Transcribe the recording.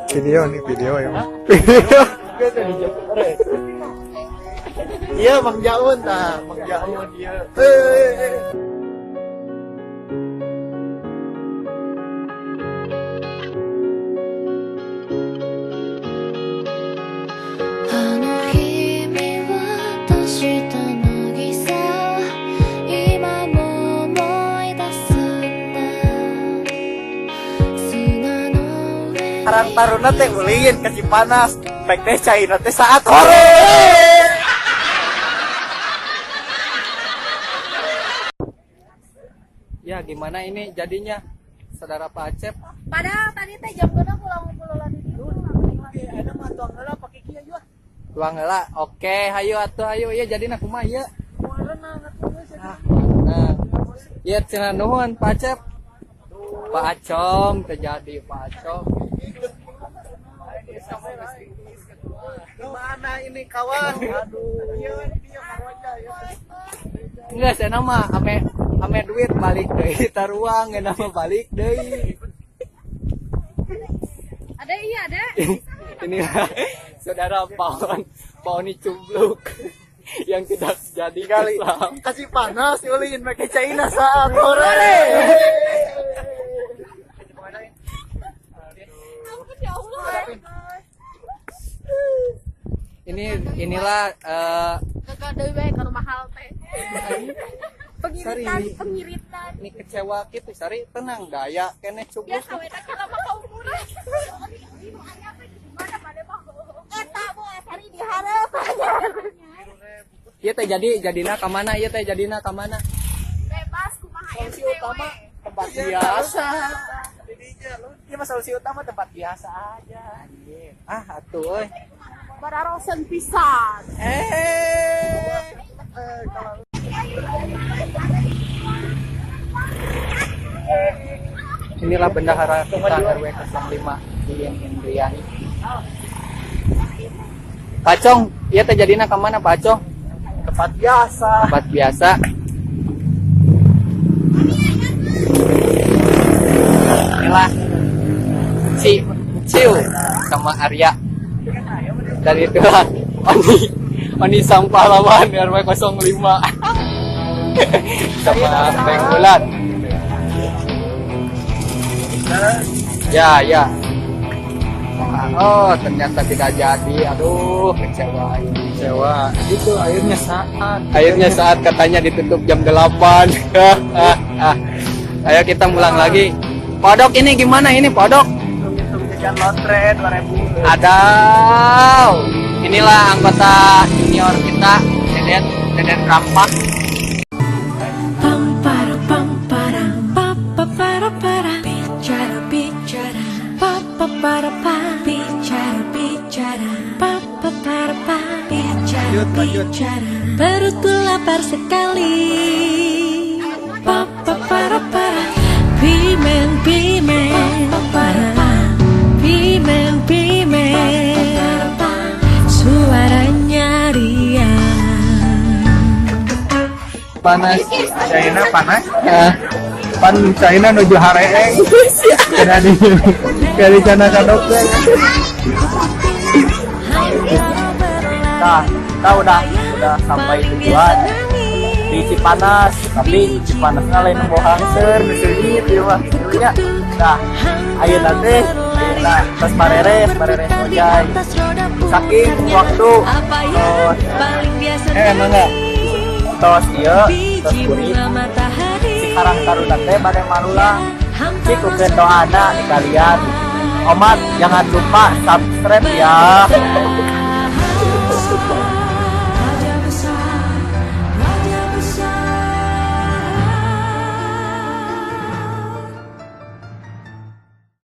Video nih, video ya. Video. Iya, Mang Jaun tah, Mang Jaun dia. Karang taruna teh ulin kasih panas, baik teh cairna teh saat hore. Ya gimana ini jadinya, saudara Pak Acep? Padahal tadi teh jam berapa pulang di dieu. Ada mah tuang heula pake kieu yeuh. Tuang heula. Oke, hayu atuh hayu ya jadina kumaha ieu? Nah. Ieu cenah nuhun Pak Acep. Pak Acong terjadi Pak Acong. Gimana ini kawan? Aduh. Iya dia karoja ya. Enggak saya nama ame duit balik deui taruang ngeuna mah balik deui. Ada iya ada. Ini saudara Paoni Cumbluk yang tidak jadi Kali Islam. kasih panas ulin make cairna saat hore. Ya Allah. Inilah Kakak deui bae ka rumah hal teh. Sari. Pengiritan. Ini kecewa gitu Sari, tenang daya kene Ya Cumbluk. kaweta kala mah ka umuran. Gimana pada mah? Eta bu asari diharap. Ieu teh jadina ka mana? Ieu teh jadina ka mana? Bebas kumaha Solusi utama tempat biasa. Jadinya lu, ini mah solusi utama tempat biasa aja. Ah atuh euy. bararosan pisan. Kalau Inilah bendahara kita RW 05 Dian Indriani. Pacong, iya teh jadina ka mana Pacong? tempat biasa. Tempat biasa. Inilah si Ciu sama Arya. Dari itulah Oni sang pahlawan RW 05 sama Benggulat. Ya. Oh, ternyata tidak jadi. Aduh, kecewa. Itu Akhirnya saat katanya ditutup jam 8. Ayo kita pulang lagi. Podok ini gimana ini Podok? jajan lotre 2000. Ada. Inilah anggota junior kita, Deden Rampak. Perutku lapar sekali. Pimen, suaranya riang. Panas. China panas. Pan China nuju hareeng. Dari sana ke dokter. Nah, kita udah sampai tujuan di Cipanas, tapi Cipanasnya lain bohong ser, disini di rumah dulunya. Nah, ayo nanti, terus marere ojai. Saking waktu, Emang enggak? tos dia, tos kurit. Sekarang taruna teh badai marulang. Cikukeun doana di kalian. Omat jangan lupa subscribe ya.